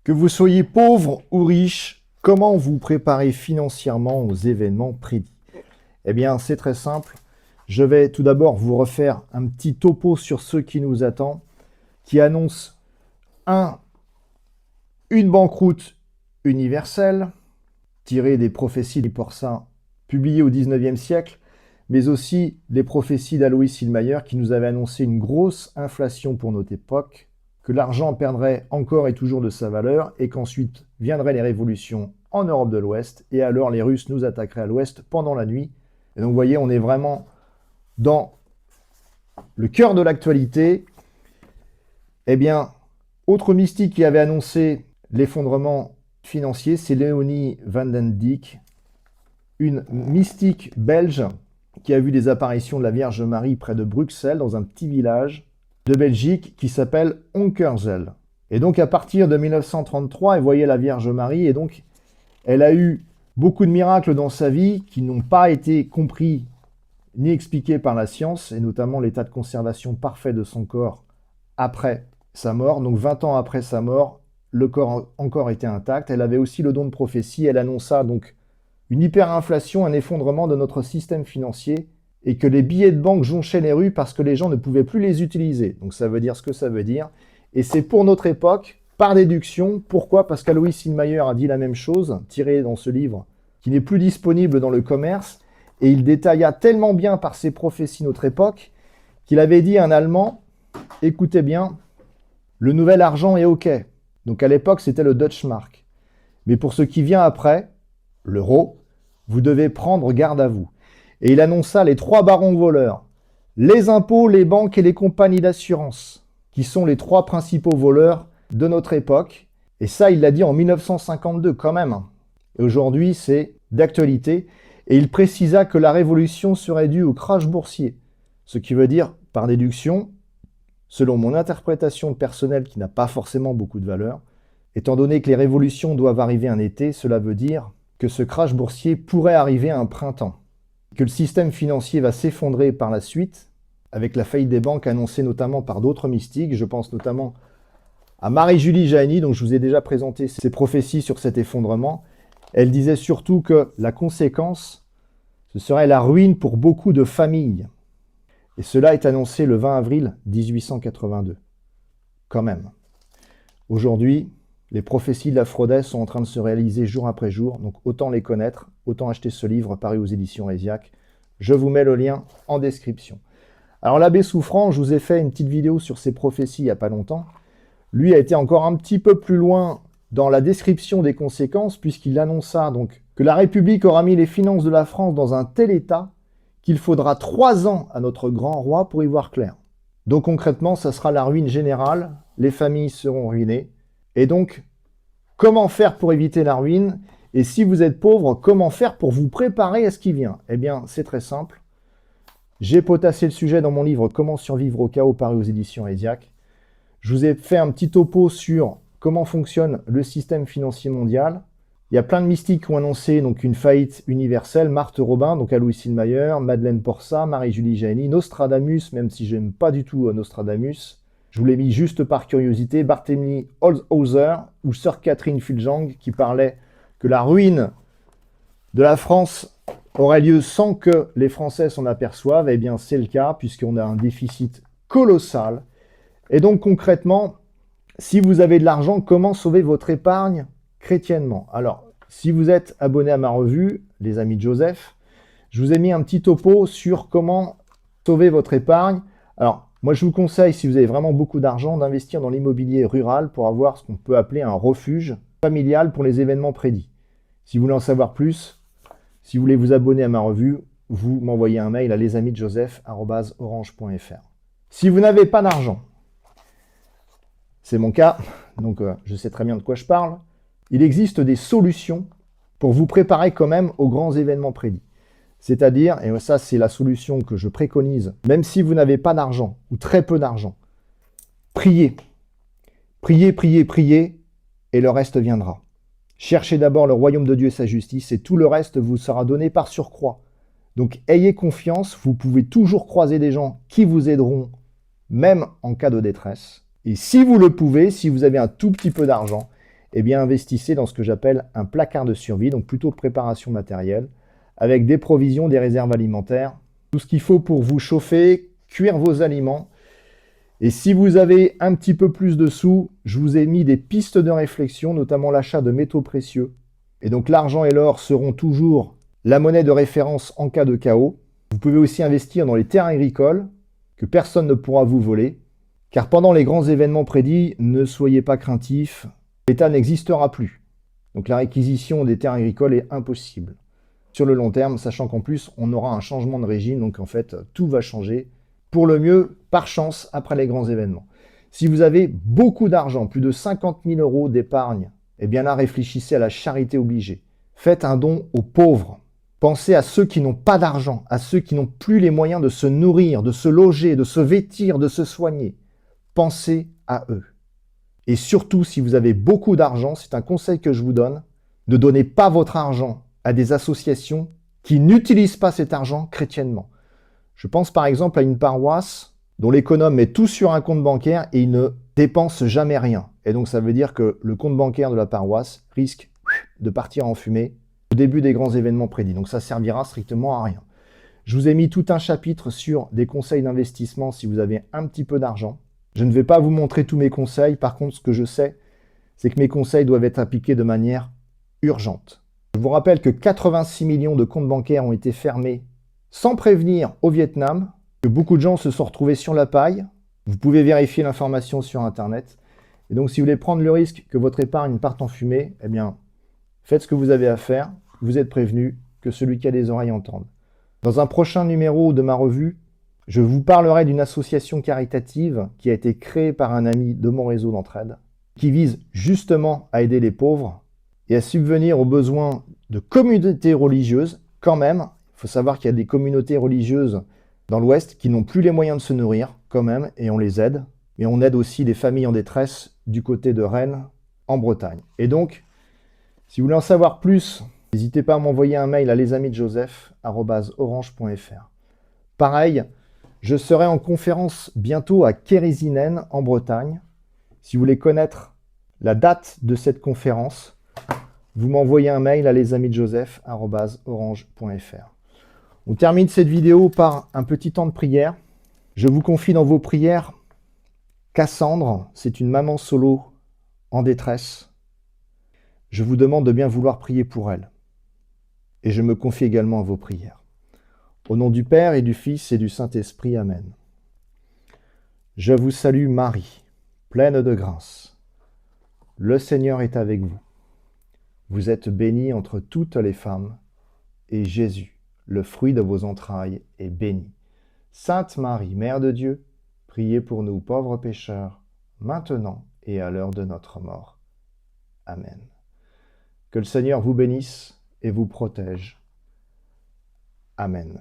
Que vous soyez pauvre ou riche, comment vous préparez financièrement aux événements prédits? Eh bien, c'est très simple. Je vais tout d'abord vous refaire un petit topo sur ce qui nous attend, qui annonce un, une banqueroute universelle, tirée des prophéties des Porcins publiées au XIXe siècle, mais aussi des prophéties d'Alois Hillmayer qui nous avait annoncé une grosse inflation pour notre époque, que l'argent perdrait encore et toujours de sa valeur, et qu'ensuite viendraient les révolutions en Europe de l'Ouest, et alors les Russes nous attaqueraient à l'Ouest pendant la nuit. Et donc vous voyez, on est vraiment dans le cœur de l'actualité. Eh bien, autre mystique qui avait annoncé l'effondrement financier, c'est Léonie Van den Dijk, une mystique belge qui a vu des apparitions de la Vierge Marie près de Bruxelles, dans un petit village de Belgique qui s'appelle Onkerzeel. Et donc à partir de 1933, elle voyait la Vierge Marie, et donc elle a eu beaucoup de miracles dans sa vie qui n'ont pas été compris ni expliqués par la science, et notamment l'état de conservation parfait de son corps après sa mort. Donc 20 ans après sa mort, le corps encore était intact. Elle avait aussi le don de prophétie. Elle annonça donc une hyperinflation, un effondrement de notre système financier, et que les billets de banque jonchaient les rues parce que les gens ne pouvaient plus les utiliser. Donc ça veut dire ce que ça veut dire. Et c'est pour notre époque, par déduction. Pourquoi? Parce qu'Alois Hillmayer a dit la même chose, tiré dans ce livre, qui n'est plus disponible dans le commerce, et il détailla tellement bien par ses prophéties notre époque, qu'il avait dit à un Allemand, écoutez bien, le nouvel argent est OK. Donc à l'époque, c'était le Deutschmark. Mais pour ce qui vient après, l'euro, vous devez prendre garde à vous. Et il annonça les 3 barons voleurs, les impôts, les banques et les compagnies d'assurance, qui sont les 3 principaux voleurs de notre époque. Et ça, il l'a dit en 1952 quand même. Et aujourd'hui, c'est d'actualité. Et il précisa que la révolution serait due au crash boursier. Ce qui veut dire, par déduction, selon mon interprétation personnelle qui n'a pas forcément beaucoup de valeur, étant donné que les révolutions doivent arriver un été, cela veut dire que ce crash boursier pourrait arriver à un printemps, que le système financier va s'effondrer par la suite, avec la faillite des banques annoncée notamment par d'autres mystiques. Je pense notamment à Marie-Julie Jahenny, dont je vous ai déjà présenté ses prophéties sur cet effondrement. Elle disait surtout que la conséquence, ce serait la ruine pour beaucoup de familles. Et cela est annoncé le 20 avril 1882. Quand même. Aujourd'hui, les prophéties de la Frodès sont en train de se réaliser jour après jour, donc autant les connaître, autant acheter ce livre paru aux éditions Hésiac. Je vous mets le lien en description. Alors l'abbé Souffrant, je vous ai fait une petite vidéo sur ses prophéties il n'y a pas longtemps. Lui a été encore un petit peu plus loin dans la description des conséquences, puisqu'il annonça donc que la République aura mis les finances de la France dans un tel état qu'il faudra 3 ans à notre grand roi pour y voir clair. Donc concrètement, ça sera la ruine générale, les familles seront ruinées. Et donc, comment faire pour éviter la ruine? Et si vous êtes pauvre, comment faire pour vous préparer à ce qui vient? Eh bien, c'est très simple. J'ai potassé le sujet dans mon livre « Comment survivre au chaos » paru aux éditions Hésiac. Je vous ai fait un petit topo sur comment fonctionne le système financier mondial. Il y a plein de mystiques qui ont annoncé donc, une faillite universelle. Marthe Robin, donc Alois Hillmayer, Madeleine Porça, Marie-Julie Jahenny, Nostradamus, même si je n'aime pas du tout Nostradamus. Je vous l'ai mis juste par curiosité. Barthélemy Holzhauser ou Sœur Catherine Fulgeng qui parlait que la ruine de la France aurait lieu sans que les Français s'en aperçoivent. Eh bien, c'est le cas puisqu'on a un déficit colossal. Et donc, concrètement, si vous avez de l'argent, comment sauver votre épargne chrétiennement? Alors, si vous êtes abonné à ma revue, les Amis de Joseph, je vous ai mis un petit topo sur comment sauver votre épargne. Alors, moi, je vous conseille, si vous avez vraiment beaucoup d'argent, d'investir dans l'immobilier rural pour avoir ce qu'on peut appeler un refuge familial pour les événements prédits. Si vous voulez en savoir plus, si vous voulez vous abonner à ma revue, vous m'envoyez un mail à lesamisdejoseph@orange.fr. Si vous n'avez pas d'argent, c'est mon cas, donc je sais très bien de quoi je parle, il existe des solutions pour vous préparer quand même aux grands événements prédits. C'est-à-dire, et ça c'est la solution que je préconise, même si vous n'avez pas d'argent ou très peu d'argent, priez. Priez, priez, priez, et le reste viendra. Cherchez d'abord le royaume de Dieu et sa justice, et tout le reste vous sera donné par surcroît. Donc ayez confiance, vous pouvez toujours croiser des gens qui vous aideront, même en cas de détresse. Et si vous le pouvez, si vous avez un tout petit peu d'argent, eh bien investissez dans ce que j'appelle un placard de survie, donc plutôt préparation matérielle, avec des provisions, des réserves alimentaires, tout ce qu'il faut pour vous chauffer, cuire vos aliments. Et si vous avez un petit peu plus de sous, je vous ai mis des pistes de réflexion, notamment l'achat de métaux précieux. Et donc l'argent et l'or seront toujours la monnaie de référence en cas de chaos. Vous pouvez aussi investir dans les terres agricoles, que personne ne pourra vous voler. Car pendant les grands événements prédits, ne soyez pas craintifs, l'État n'existera plus. Donc la réquisition des terres agricoles est impossible. Sur le long terme, sachant qu'en plus, on aura un changement de régime, donc en fait, tout va changer pour le mieux, par chance, après les grands événements. Si vous avez beaucoup d'argent, plus de 50 000 € d'épargne, eh bien là, réfléchissez à la charité obligée. Faites un don aux pauvres. Pensez à ceux qui n'ont pas d'argent, à ceux qui n'ont plus les moyens de se nourrir, de se loger, de se vêtir, de se soigner. Pensez à eux. Et surtout, si vous avez beaucoup d'argent, c'est un conseil que je vous donne, ne donnez pas votre argent à des associations qui n'utilisent pas cet argent chrétiennement. Je pense par exemple à une paroisse dont l'économe met tout sur un compte bancaire et il ne dépense jamais rien. Et donc ça veut dire que le compte bancaire de la paroisse risque de partir en fumée au début des grands événements prédits. Donc ça servira strictement à rien. Je vous ai mis tout un chapitre sur des conseils d'investissement si vous avez un petit peu d'argent. Je ne vais pas vous montrer tous mes conseils. Par contre, ce que je sais, c'est que mes conseils doivent être appliqués de manière urgente. Je vous rappelle que 86 millions de comptes bancaires ont été fermés sans prévenir au Vietnam, que beaucoup de gens se sont retrouvés sur la paille. Vous pouvez vérifier l'information sur Internet. Et donc, si vous voulez prendre le risque que votre épargne parte en fumée, eh bien, faites ce que vous avez à faire. Vous êtes prévenu, que celui qui a des oreilles entende. Dans un prochain numéro de ma revue, je vous parlerai d'une association caritative qui a été créée par un ami de mon réseau d'entraide, qui vise justement à aider les pauvres et à subvenir aux besoins de communautés religieuses. Quand même, il faut savoir qu'il y a des communautés religieuses dans l'Ouest qui n'ont plus les moyens de se nourrir, quand même, et on les aide. Mais on aide aussi des familles en détresse du côté de Rennes, en Bretagne. Et donc, si vous voulez en savoir plus, n'hésitez pas à m'envoyer un mail à lesamisdejoseph@orange.fr. Pareil, je serai en conférence bientôt à Kérésinen, en Bretagne. Si vous voulez connaître la date de cette conférence, vous m'envoyez un mail à lesamisdejoseph@orange.fr. On termine cette vidéo par un petit temps de prière. Je vous confie dans vos prières Cassandre, c'est une maman solo en détresse. Je vous demande de bien vouloir prier pour elle. Et je me confie également à vos prières. Au nom du Père et du Fils et du Saint-Esprit, Amen. Je vous salue Marie, pleine de grâce. Le Seigneur est avec vous. Vous êtes bénie entre toutes les femmes, et Jésus, le fruit de vos entrailles, est béni. Sainte Marie, Mère de Dieu, priez pour nous pauvres pécheurs, maintenant et à l'heure de notre mort. Amen. Que le Seigneur vous bénisse et vous protège. Amen.